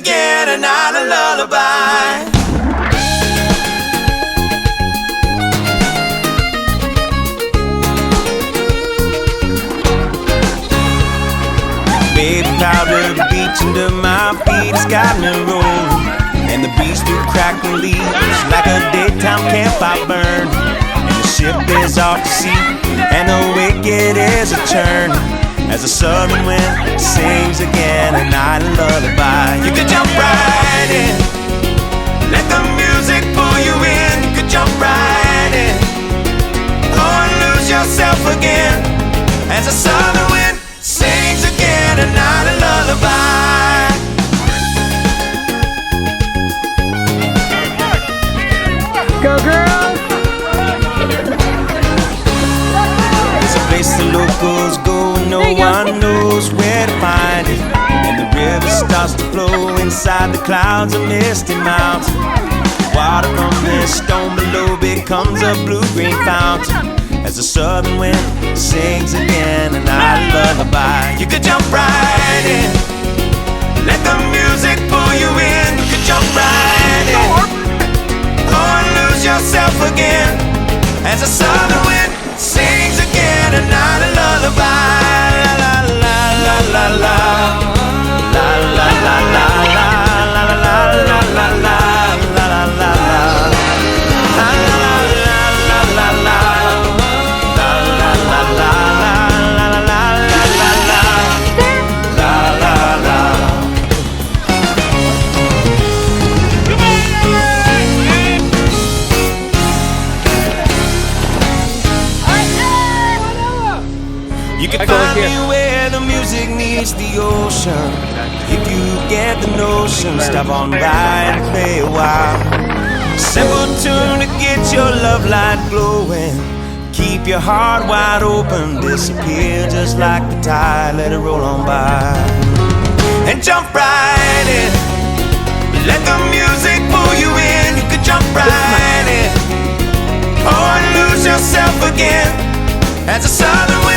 again, and not a lullaby. Baby powder, the beach under my feet has got me rolling, and the breeze through crackling leaves like a daytime campfire burn. And the ship is off to sea, and the wicked is a churn, as the southern wind sings again a night lullaby. You could jump right in, let the music pull you in. You could jump right in, oh, and lose yourself again, as the southern wind sings again a night lullaby. Go girls! It's a place the locals go and no one knows where to find it. And the river starts to flow inside the clouds of misty mountain. Water from this stone below becomes a blue-green fountain, as the southern wind sings again a night lullaby. You could jump right in, let the music pull you in. You could jump right in, oh, and lose yourself again, as the southern wind sings again a night lullaby. La la la la la la la la la la la la la la la la. You can find me where the music meets the ocean. If you get the notion, stop on by and play a while. Simple tune to get your love light glowing. Keep your heart wide open, disappear just like the tide, let it roll on by. And jump right in, let the music pull you in. You could jump right in, oh, and lose yourself again, as the southern wind